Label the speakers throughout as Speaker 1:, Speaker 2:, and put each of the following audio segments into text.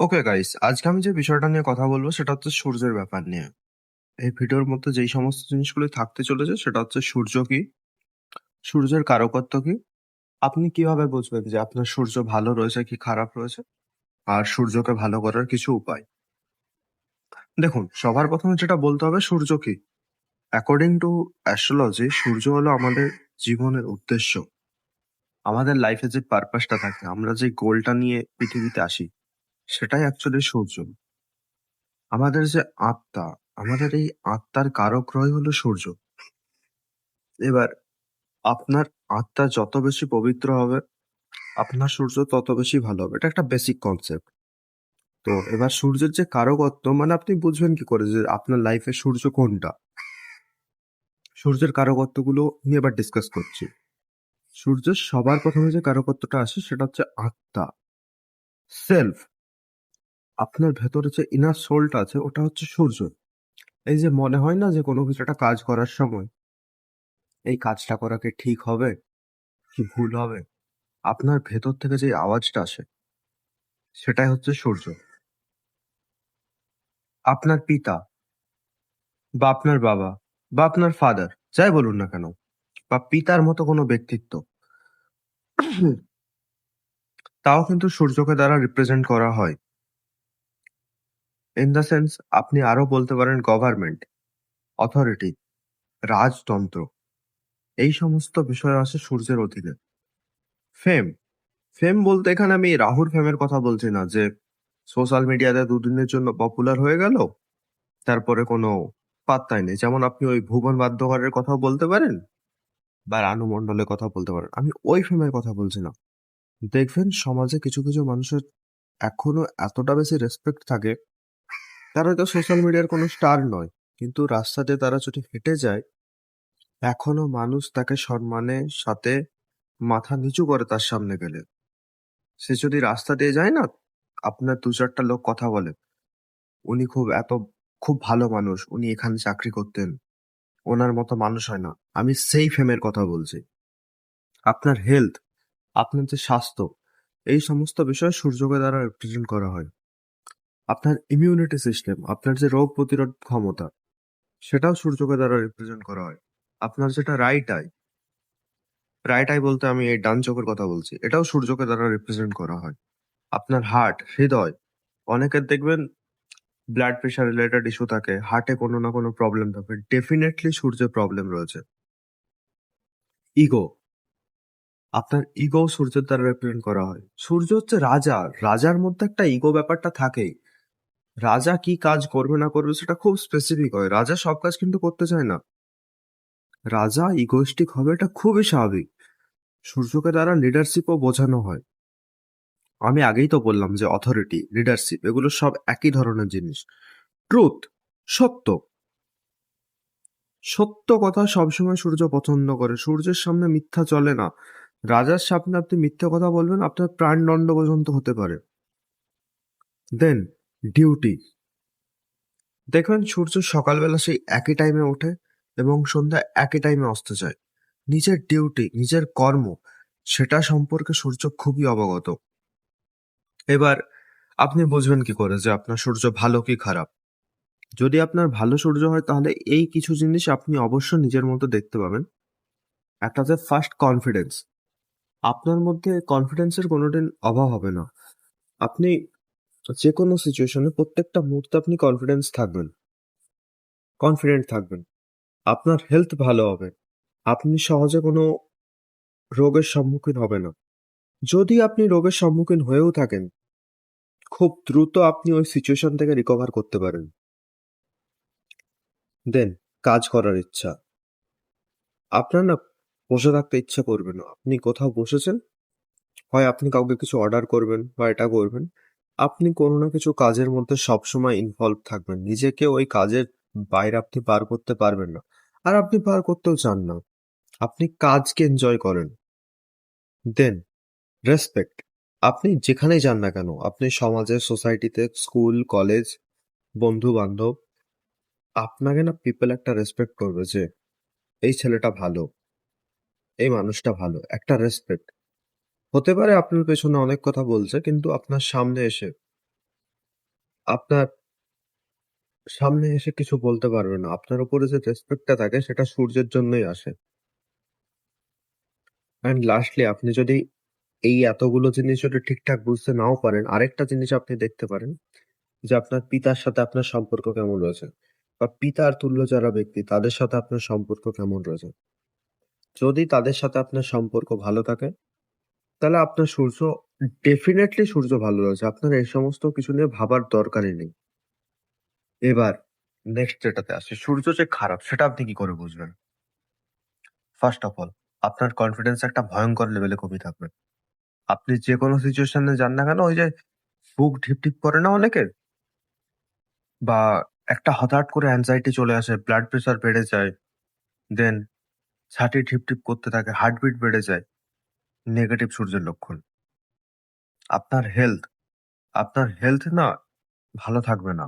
Speaker 1: Okay guys, আজকে আমি যে বিষয়টা নিয়ে কথা বলবো সেটা হচ্ছে সূর্যের ব্যাপার নিয়ে। এই ভিডিওর মধ্যে যেই সমস্ত জিনিসগুলো থাকতে চলেছে সেটা হচ্ছে সূর্য কি, সূর্যের কারকত্ব কি, আপনি কিভাবে বুঝবেন যে আপনার সূর্য ভালো রয়েছে কি খারাপ রয়েছে, আর সূর্যকে ভালো করার কিছু উপায়। দেখুন, সবার প্রথমে যেটা বলতে হবে সূর্য কি। অ্যাকর্ডিং টু অ্যাস্ট্রোলজি, সূর্য হলো আমাদের জীবনের উদ্দেশ্য। আমাদের লাইফে যে পারপাসটা থাকে, আমরা যে গোলটা নিয়ে পৃথিবীতে আসি, সেটাই অ্যাকচুয়ালি সূর্য। আমাদের যে আত্মা, আমাদের এই আত্মার কারক গ্রহ হলো সূর্য। এবার আপনার আত্মা যত বেশি পবিত্র হবে, আপনার সূর্য তত বেশি ভালো হবে। এটা একটা বেসিক কনসেপ্ট। তো এবার সূর্যের যে কারকত্ব, মানে আপনি বুঝবেন কি করে যে আপনার লাইফে সূর্য কোনটা। সূর্যের কারকত্বগুলো নিয়ে এবার ডিসকাস করছি। সূর্যের সবার প্রথমে যে কারকত্বটা আসে সেটা হচ্ছে আত্মা, সেলফ। আপনার ভেতরে যে ইনার সোলটা আছে ওটা হচ্ছে সূর্য। এই যে মনে হয় না যে কোনো কিছু একটা কাজ করার সময় এই কাজটা করা কি ঠিক হবে কি ভুল হবে, আপনার ভেতর থেকে যে আওয়াজটা আসে সেটাই হচ্ছে সূর্য। আপনার পিতা বা আপনার বাবা বা আপনার ফাদার, যাই বলুন না কেন, বা পিতার মতো কোনো ব্যক্তিত্ব, তাও কিন্তু সূর্যকে দ্বারা রিপ্রেজেন্ট করা হয়। ইন দ্য সেন্স, আপনি আরো বলতে পারেন গভর্নমেন্ট, অথরিটি, রাজতন্ত্র, এই সমস্ত বিষয় আছে সূর্যের অধীনে। ফেম, ফেম বলতে এখানে আমি রাহুর ফেমের কথা বলছি না, যে সোশ্যাল মিডিয়াতে দুদিনের জন্য পপুলার হয়ে গেল, তারপরে কোনো পাত্তাই নেই। যেমন আপনি ওই ভুবন বাদ্যকরের কথা বলতে পারেন বা রানু মণ্ডলের কথা বলতে পারেন, আমি ওই ফেমের কথা বলছি না। দেখবেন সমাজে কিছু কিছু মানুষের এখনো এতটা বেশি রেসপেক্ট থাকে, তারা হয়তো সোশ্যাল মিডিয়ার কোনো স্টার নয়, কিন্তু রাস্তা দিয়ে তারা যদি হেঁটে যায়, এখনো মানুষ তাকে সম্মানের সাথে মাথা নিচু করে তার সামনে গেলে। সে যদি রাস্তা দিয়ে যায় না, আপনার দু চারটা লোক কথা বলে, উনি খুব ভালো মানুষ, উনি এখানে চাকরি করতেন, ওনার মতো মানুষ হয় না। আমি সেই ফেমের কথা বলছি। আপনার হেলথ, আপনার যে স্বাস্থ্য, এই সমস্ত বিষয় সূর্যকে দ্বারা রিপ্রেজেন্ট করা হয়। আপনার ইমিউনিটি সিস্টেম, আপনার যে রোগ প্রতিরোধ ক্ষমতা, সেটাও সূর্যকে দ্বারা রিপ্রেজেন্ট করা হয়। আপনার যেটা রাইট আই, রাইট আই বলতে আমি এই ডান চোখের কথা বলছি, এটাও সূর্যকে দ্বারা রিপ্রেজেন্ট করা হয়। আপনার হার্ট, হৃদয়, অনেকের দেখবেন ব্লাড প্রেশার রিলেটেড ইস্যু থাকে, হার্টে কোনো না কোনো প্রবলেম থাকে, ডেফিনেটলি সূর্যের প্রবলেম রয়েছে। ইগো, আপনার ইগো সূর্যের দ্বারা রিপ্রেজেন্ট করা হয়। সূর্য হচ্ছে রাজা, রাজার মধ্যে একটা ইগো ব্যাপারটা থাকেই। রাজা কি কাজ করবে না করবে সেটা খুব স্পেসিফিক হয়, রাজা সব কাজ কিন্তু করতে চায় না। রাজা ইগোইস্টিক হবে, এটা খুবই স্বাভাবিক। সূর্যকে দ্বারা লিডারশিপও বোঝানো হয়। আমি আগেই তো বললাম যে অথরিটি, লিডারশিপ, এগুলো সব একই ধরনের জিনিস। ট্রুথ, সত্য, সত্য কথা সবসময় সূর্য পছন্দ করে। সূর্যের সামনে মিথ্যা চলে না। রাজার সামনে আপনি মিথ্যে কথা বলবেন, আপনার প্রাণদণ্ড পর্যন্ত হতে পারে। দেন ডিউটি, দেখবেন সূর্য সকালবেলা সেই একই টাইমে ওঠে এবং সন্ধ্যা একই টাইমে অস্ত যায়। নিজের ডিউটি, নিজের কর্ম, সেটা সম্পর্কে সূর্য খুবই অবগত। এবার আপনি বুঝবেন কি করে যে আপনার সূর্য ভালো কি খারাপ। যদি আপনার ভালো সূর্য হয় তাহলে এই কিছু জিনিস আপনি অবশ্যই নিজের মধ্যে দেখতে পাবেন। একটা যে ফার্স্ট কনফিডেন্স, আপনার মধ্যে কনফিডেন্সের কোনোদিন অভাব হবে না। আপনি যে কোনো সিচুয়েশনে প্রত্যেকটা মুহূর্তে আপনি কনফিডেন্ট থাকবেন। আপনার হেলথ ভালো হবে, আপনি সহজে কোনো রোগের সম্মুখীন হবে না। যদি আপনি রোগের সম্মুখীন হয়েও থাকেন, খুব দ্রুত আপনি ওই সিচুয়েশন থেকে রিকভার করতে পারেন। দেন কাজ করার ইচ্ছা, আপনার না বসে থাকতে ইচ্ছা করবে না। আপনি কোথাও বসেছেন, হয় আপনি কাউকে কিছু অর্ডার করবেন বা এটা করবেন, আপনি কোনো না কিছু কাজের মধ্যে সবসময় ইনভলভ থাকবেন। নিজেকে ওই কাজের বাইরে আপনি পার করতে পারবেন না, আর আপনি পার করতেও চান না। আপনি কাজকে এনজয় করেন। দেন রেসপেক্ট, আপনি যেখানেই যান না কেন, আপনি সমাজে, সোসাইটিতে, স্কুল, কলেজ, বন্ধু বান্ধব, আপনাকে না পিপল একটা রেসপেক্ট করবে যে এই ছেলেটা ভালো, এই মানুষটা ভালো। একটা রেসপেক্ট হতে পারে আপনার পেছনে অনেক কথা বলছে, কিন্তু আপনার সামনে এসে আপনার সামনে এসে কিছু বলতে পারবে না। আপনার উপরে যে রেসপেক্টটা থাকে সেটা সূর্যের জন্যই আসে। অ্যান্ড লাস্টলি আপনি যদি এই এতগুলো জিনিস যদি ঠিকঠাক বুঝতে নাও পারেন, আরেকটা জিনিস আপনি দেখতে পারেন যে আপনার পিতার সাথে আপনার সম্পর্ক কেমন রয়েছে, বা পিতার তুল্য যারা ব্যক্তি তাদের সাথে আপনার সম্পর্ক কেমন রয়েছে। যদি তাদের সাথে আপনার সম্পর্ক ভালো থাকে, তাহলে আপনার সূর্য, ডেফিনেটলি সূর্য ভালো রয়েছে। আপনার এই সমস্ত কিছু নিয়ে ভাবার দরকারই নেই। এবার নেক্সট যেটাতে আসি, সূর্য যে খারাপ সেটা আপনি কি করে বুঝবেন? ফার্স্ট অফ অল, আপনার কনফিডেন্স একটা ভয়ঙ্কর লেভেলে কমে থাকবে। আপনি যে কোনো সিচুয়েশনে যান না কেন, ওই যে বুক ঢিপঢিপ করে না অনেকের, বা একটা হঠাৎ করে অ্যাংজাইটি চলে আসে, ব্লাড প্রেশার বেড়ে যায়, দেন ছাতি ঢিপঢিপ করতে থাকে, হার্টবিট বেড়ে যায়, নেগেটিভ সূর্যের লক্ষণ। আপনার হেলথ না ভালো থাকবে না।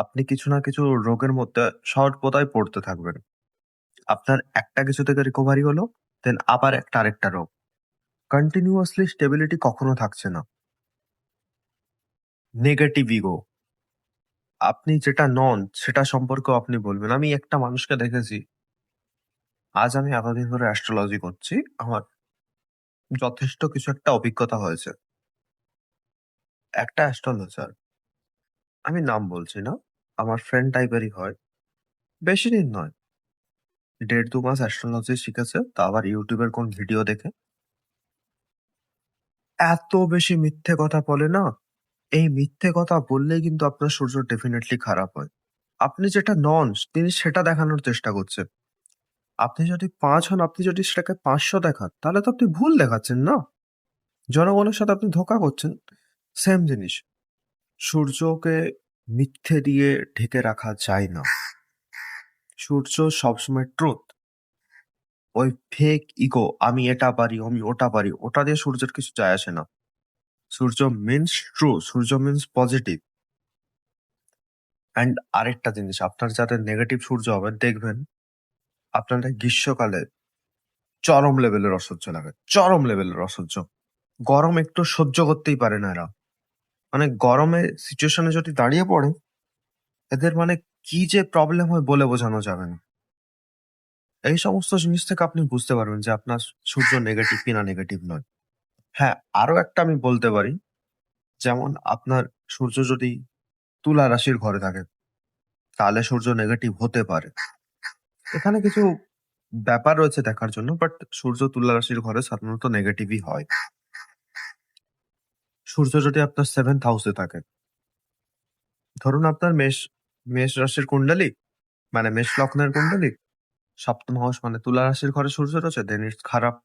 Speaker 1: আপনি কিছু না কিছু রোগের মধ্যে সর্বদাই পড়তে থাকবেন। আপনার একটা কিছু থেকে রিকভারি হলো, দেন আবার একটা আরেকটা রোগ। কন্টিনিউয়াসলি স্টেবিলিটি কখনো থাকছে না। নেগেটিভ ইগো, আপনি যেটা নন সেটা সম্পর্কেও আপনি বলবেন। আমি একটা মানুষকে দেখেছি, আজ আমি এতদিন ধরে অ্যাস্ট্রোলজি করছি, আমার যথেষ্ট কিছু একটা অভিজ্ঞতা হয়েছে। একটা অ্যাস্ট্রোলজার, আমি নাম বলছি না, আমার ফ্রেন্ড টাইপেরই হয়, বেশি দিন নয়, 1.5-2 মাস অ্যাস্ট্রোলজি শিখেছে, তা আবার ইউটিউবের কোন ভিডিও দেখে। এত বেশি মিথ্যে কথা বলে না, এই মিথ্যে কথা বললেই কিন্তু আপনার সূর্য ডেফিনেটলি খারাপ হয়। আপনি যেটা নন তিনি সেটা দেখানোর চেষ্টা করছেন। আপনি যদি 5 হন, আপনি যদি সেটাকে 500 দেখান, তাহলে তো আপনি ভুল দেখাচ্ছেন না? জনগণের সাথে আপনি ধোঁকা করছেন। সেম জিনিস। সূর্যকে মিথ্যে দিয়ে ঢেকে রাখা যায় না। সূর্য সবসময় ট্রুথ। ওই ফেক ইগো, আমি এটা পারি, আমি ওটা পারি, ওটা দিয়ে সূর্যের কিছু যায় আসে না। সূর্য মিন্স ট্রু, সূর্য মিন্স পজিটিভ। অ্যান্ড আরেকটা জিনিস, আপনার যাদের নেগেটিভ সূর্য হবে দেখবেন, আপনাদের গ্রীষ্মকালে চরম লেভেলের অসহ্য লাগে, চরম লেভেলের অসহ্য। গরম একটু সহ্য করতেই পারে না এরা। মানে গরমে সিচুয়েশনে যদি দাঁড়িয়ে পড়ে, এদের মানে কি যে প্রবলেম হয় বলে বোঝানো যাবে না। এই সমস্ত জিনিস থেকে আপনি বুঝতে পারবেন যে আপনার সূর্য নেগেটিভ কিনা নেগেটিভ নয়। হ্যাঁ, আরো একটা আমি বলতে পারি, যেমন আপনার সূর্য যদি তুলা রাশির ঘরে থাকে, তাহলে সূর্য নেগেটিভ হতে পারে। এখানে কিছু ব্যাপার রয়েছে দেখার জন্য, বাট সূর্য তুলা রাশির ঘরে সাধারণত নেগেটিভই হয়। সূর্য যদি আপনার 7th হাউসে থাকে, ধরুন আপনার মেষ মেষ রাশির কুণ্ডলী, মানে মেষ লগ্নের কুণ্ডলী, 7ম হাউস মানে তুলা রাশির ঘরে সূর্য রয়েছে, দেন ইটস খারাপ।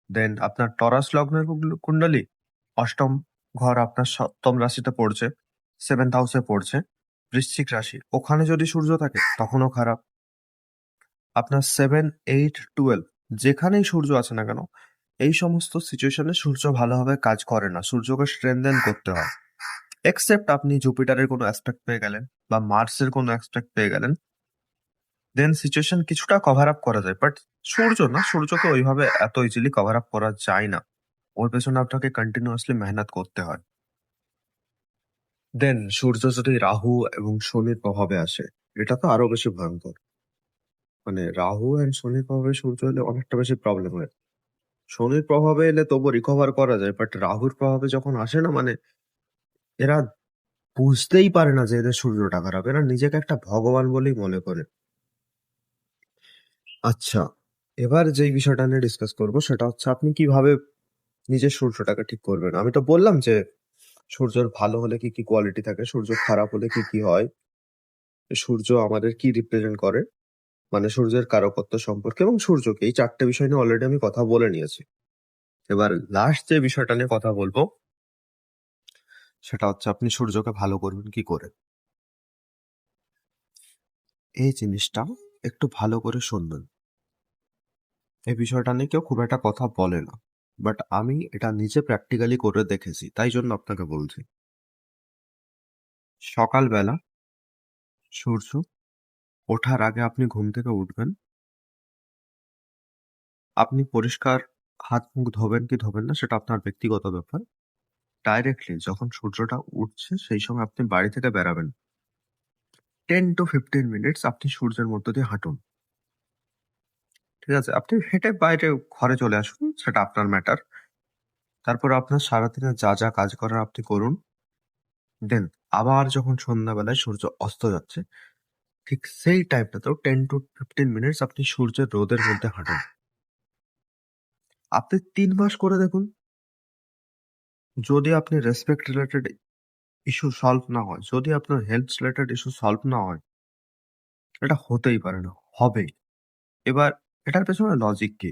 Speaker 1: দেন আপনার টরাস লগ্নের কুণ্ডলী, 8ম ঘর আপনার 7ম রাশিতে পড়ছে, 7th হাউসে পড়ছে, বৃশ্চিক রাশি, ওখানে যদি সূর্য থাকে তখনও খারাপ। আপনার 7, 8, 12 যেখানেই সূর্য আছে না কেন, এই সমস্ত সিচুয়েশনে সূর্য ভালোভাবে কাজ করে না, সূর্যকে স্ট্রেনদেন করতে হয়। এক্সেপ্ট আপনি জুপিটারের কোনো অ্যাসপেক্ট পেয়ে গেলেন বা মার্সের কোনো অ্যাসপেক্ট পেয়ে গেলেন, দেন সিচুয়েশন কিছুটা কভার আপ করা যায়। বাট সূর্য না, সূর্যকে ওইভাবে এত ইজিলি কভার আপ করা যায় না। ওর পেছনে আপনাকে কন্টিনিউয়াসলি মেহনত করতে হয়। দেন সূর্য যদি রাহু এবং শনির প্রভাবে আসে, এটা তো আরো বেশি ভয়ঙ্কর। মানে রাহু এন্ড শনির প্রভাবে সূর্য এলে অনেকটা বেশি প্রবলেম হয়। শনির প্রভাবে এলে তবু রিকভার করা যায়, বাট রাহুর প্রভাবে যখন আসে না, মানে এরা বুঝতেই পারে না যে এদের সূর্যটা খারাপ, এরা নিজেকে একটা ভগবান বলেই মনে করে। আচ্ছা, এবার যেই বিষয়টা নিয়ে ডিসকাস করবো সেটা হচ্ছে আপনি কিভাবে নিজের সূর্যটাকে ঠিক করবেন। আমি তো বললাম যে সূর্যের ভালো হলে কি কি কোয়ালিটি থাকে, সূর্য খারাপ হলে কি কি হয়, সূর্য আমাদের কি রিপ্রেজেন্ট করে, মানে সূর্যের কারকত্ব সম্পর্কে এবং সূর্যকে, এই 4টে বিষয় নিয়ে অলরেডি আমি কথা বলে নিয়েছি। এবার লাস্ট যে বিষয়টা নিয়ে কথা বলবো সেটা হচ্ছে আপনি সূর্যকে ভালো করবেন কি করে। এই জিনিসটা একটু ভালো করে শুনবেন। এই বিষয়টা নিয়ে কেউ খুব একটা কথা বলে না, বাট আমি এটা নিজে প্র্যাকটিক্যালি করে দেখেছি, তাই জন্য আপনাকে বলছি। সকালবেলা সূর্য ওঠার আগে আপনি ঘুম থেকে উঠবেন, আপনি পরিষ্কার হাত মুখ ধোবেন কি ধোবেন না সেটা আপনার ব্যক্তিগত ব্যাপার। ডাইরেক্টলি যখন সূর্যটা উঠছে সেই সময় আপনি বাড়ি থেকে বেরাবেন, 10 to 15 মিনিটস আপনি সূর্যের মধ্য দিয়ে হাঁটুন। ঠিক আছে? আপনি হেঁটে বাইরে ঘরে চলে আসুন, সেটা আপনার ম্যাটার। তারপর আপনার সারাদিনে যা যা কাজ করার আপনি করুন। দেন আবার যখন সন্ধ্যাবেলায় সূর্য অস্ত যাচ্ছে, ঠিক সেই টাইমটাতেও 10 to 15 মিনিটস আপনি সূর্যের রোদের মধ্যে হাঁটুন। আপনি 3 মাস করে দেখুন, যদি আপনি রেসপেক্ট রিলেটেড ইস্যু সলভ না হয়, যদি আপনার হেলথ রিলেটেড ইস্যু সলভ না হয়, এটা হতেই পারে না, হবে। এবার এটার পেছনে লজিক কি?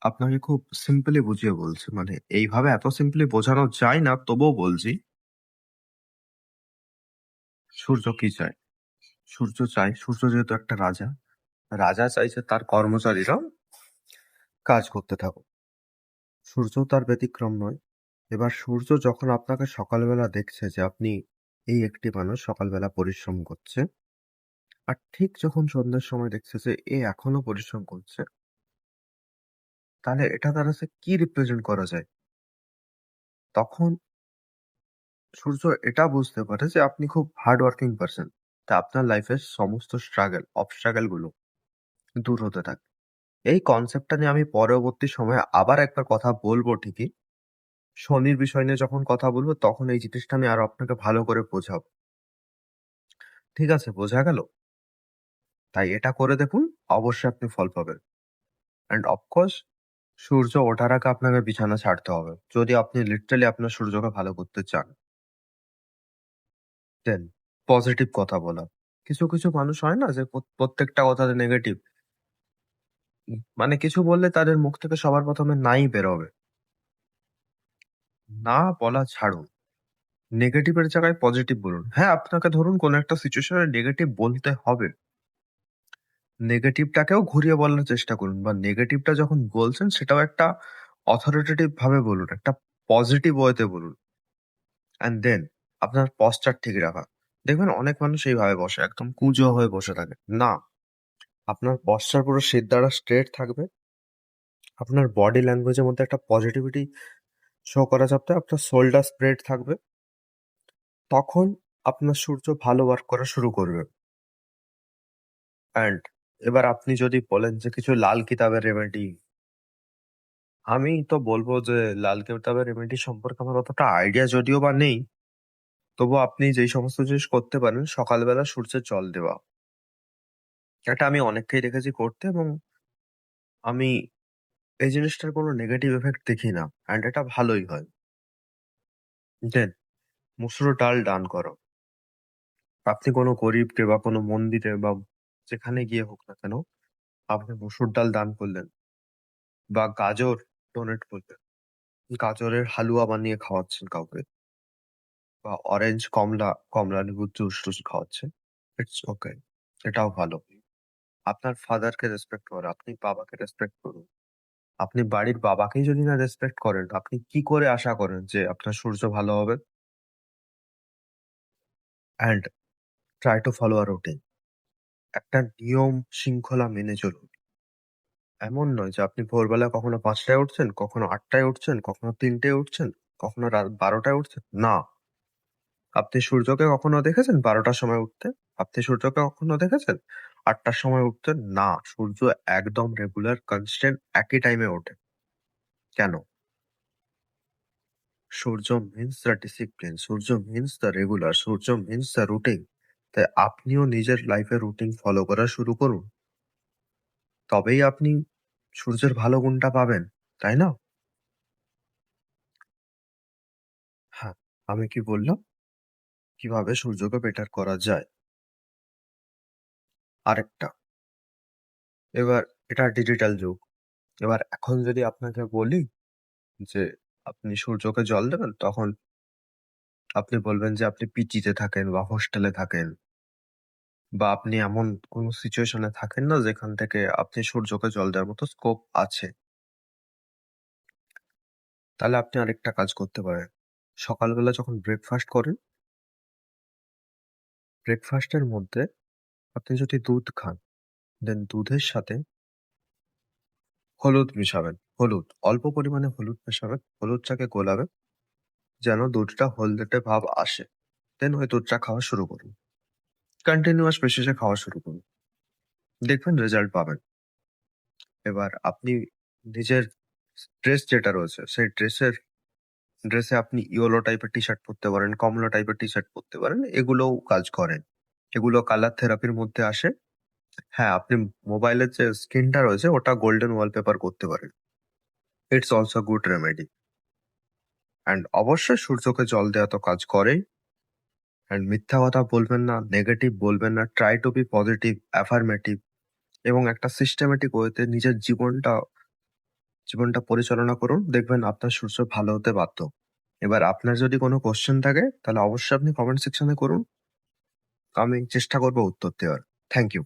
Speaker 1: আপনাকে খুব সিম্পলি বুঝিয়ে বলছি, মানে এইভাবে এত সিম্পলি বোঝানো যায় না, তবুও বলছি। সূর্য কি চায়? সূর্য যেহেতু একটা রাজা, রাজা চাইছে তার কর্মচারীরা কাজ করতে থাকুক। সূর্য তার ব্যতিক্রম নয়। এবার সূর্য যখন আপনাকে সকালবেলা দেখছে যে আপনি এই একটি মানুষ সকালবেলা পরিশ্রম করছে, আর ঠিক যখন সন্ধ্যার সময় দেখছে যে এ এখনো পরিশ্রম করছে, তাহলে এটা দ্বারা সে কি রিপ্রেজেন্ট করা যায়? তখন সূর্য এটা বুঝতে পারে যে আপনি খুব হার্ড ওয়ার্কিং পারসন। তা আপনার লাইফের সমস্ত অবস্ট্রাগল গুলো দূর হতে থাকে। এই কনসেপ্টটা নিয়ে আমি পরবর্তী সময়ে আবার একবার কথা বলবো ঠিকই। শনির বিষয় নিয়ে যখন কথা বলবো তখন এই জিনিসটা আমি আরো আপনাকে ভালো করে বোঝাবো। ঠিক আছে? বোঝা গেল? তাই এটা করে দেখুন, অবশ্যই আপনি ফল পাবেন। অ্যান্ড অফকোর্স সূর্য ওঠার আগে আপনাকে বিছানা ছাড়তে হবে। যদি আপনি লিটারালি আপনার সূর্যকে ভালো করতে চান। দেন পজিটিভ কথা বলা। কিছু মানুষ হয় না যে প্রত্যেকটা কথাতে নেগেটিভ। মানে কিছু বললে তাদের মুখ থেকে সবার ১ম এ নাই বেরোবে। না বলা ছাড়ুন। নেগেটিভ এর জায়গায় পজিটিভ বলুন। হ্যাঁ, আপনাকে ধরুন কোনো একটা সিচুয়েশনে নেগেটিভ বলতে হবে। নেগেটিভটাকেও ঘুরিয়ে বলার চেষ্টা করুন, বা নেগেটিভটা যখন বলছেন সেটাও একটা অথরিটেটিভ ভাবে বলুন। একটা পজিটিভ ওয়েতে বলুন। অ্যান্ড দেন আপনার পশ্চার ঠিক রাখা। দেখবেন অনেক মানুষ এইভাবে বসে, একদম কুঁজো হয়ে বসে থাকে। না, আপনার পশ্চার পুরো সিধা স্ট্রেট থাকবে। আপনার বডি ল্যাঙ্গুয়েজের মধ্যে একটা পজিটিভিটি শো করা যাবে। আপনার শোল্ডার স্প্রেড থাকবে। তখন আপনার সূর্য ভালো ওয়ার্ক করা শুরু করবে। অ্যান্ড এবার আপনি যদি বলেন যে কিছু লাল কিতাবের রেমেডি, আমি তো বলবো যে লাল কিতাবের রেমেডি সম্পর্কে আমার অতটা আইডিয়া যদিও বা নেই, তবু আপনি যেই সমস্ত জিনিস করতে পারেন, সকালবেলা সূর্যের জল দেওয়া। এটা আমি অনেককেই দেখেছি করতে, এবং আমি এই জিনিসটার কোনো নেগেটিভ এফেক্ট দেখি না। অ্যান্ড এটা ভালোই হয়। দেন মুসুর ডাল দান করো। আপনি কোনো গরিবকে বা কোনো মন্দিরে বা যেখানে গিয়ে হোক না কেন, আপনি মসুর ডাল দান করলেন, বা গাজর ডোনেট করলেন, গাজরের হালুয়া বানিয়ে খাওয়াচ্ছেন কাউকে, বা অরেঞ্জ কমলা লেবুর জুস টুস খাওয়াচ্ছেন, ইটস ওকে। এটাও ভালো। আপনার ফাদারকে রেসপেক্ট করো, আপনি বাবাকে রেসপেক্ট করুন। আপনি বাড়ির বাবাকেই যদি না রেসপেক্ট করেন, আপনি কি করে আশা করেন যে আপনার সূর্য ভালো হবে? And try to follow a routine. একটা নিয়ম শৃঙ্খলা মেনে চলুন। এমন নয় যে আপনি ভোরবেলা কখনো ৫টায় উঠছেন, কখনো ৮টায় উঠছেন, কখনো ৩টায় উঠছেন, কখনো রাত ১২টায় উঠছেন। না। আপনি সূর্যকে কখনো দেখেছেন ১২টার সময় উঠতে? আপনি সূর্যকে কখনো দেখেছেন ৮টার সময় উঠতে? না। সূর্য একদম রেগুলার কনস্ট্যান্ট একই টাইমে ওঠে। কেন? সূর্য মিন্স দ্য ডিসিপ্লিন, সূর্য মিন্স দ্য রেগুলার, সূর্য মিন্স দ্য রুটিন। তাই আপনিও নিজের লাইফে রুটিন ফলো করা শুরু করুন। তবেই আপনি সূর্যের ভালো গুণটা পাবেন। তাই না? হ্যাঁ, আমি কি বললাম? কিভাবে সূর্যকে বেটার করা যায়। আরেকটা, এবার এটা ডিজিটাল যুগ। এবার এখন যদি আপনাকে বলি যে আপনি সূর্যকে জল দেবেন, তখন আপনি বলবেন যে আপনি পিজিতে থাকেন বা হোস্টেলে থাকেন, বা আপনি এমন কোনো সিচুয়েশনে থাকেন না যেখান থেকে আপনি সূর্যকে জল দেওয়ার মতো স্কোপ আছে। তাহলে আপনি আরেকটা কাজ করতে পারেন। সকালবেলা যখন ব্রেকফাস্ট করেন, ব্রেকফাস্টের মধ্যে আপনি যদি দুধ খান, দেন দুধের সাথে হলুদ মিশাবেন। হলুদ, অল্প পরিমাণে হলুদ মেশাবেন। হলুদটাকে গোলাবেন যেন দুধটা হলদেটে ভাব আসে। দেন ওই দুধটা খাওয়া শুরু করুন। কন্টিনিউয়াস বেসিসে খাওয়া শুরু করুন। দেখবেন রেজাল্ট পাবেন। এবার আপনি নিজের ড্রেস যেটা রয়েছে, সেই ড্রেসে আপনি ইয়েলো টাইপের টি-শার্ট পরতে পারেন, কমলা টাইপের টি-শার্ট পরতে পারেন। এগুলোও কাজ করে। এগুলো কালার থেরাপির মধ্যে আসে। হ্যাঁ, আপনি মোবাইলের যে স্ক্রিনটা রয়েছে ওটা গোল্ডেন ওয়ালপেপার করতে পারেন। It's also good remedy. And অবশ্যই সূর্যকে জল দেওয়া তো কাজ করেই। অ্যান্ড মিথ্যা কথা বলবেন না, নেগেটিভ বলবেন না। Try to be positive, affirmative এবং একটা সিস্টেমেটিক ওয়েতে নিজের জীবনটা পরিচালনা করুন। দেখবেন আপনার সূর্য ভালো হতে বাধ্য। এবার আপনার যদি কোনো কোয়েশ্চেন থাকে তাহলে অবশ্যই আপনি কমেন্ট সেকশনে করুন। আমি চেষ্টা করবো উত্তর দেওয়ার। Thank you.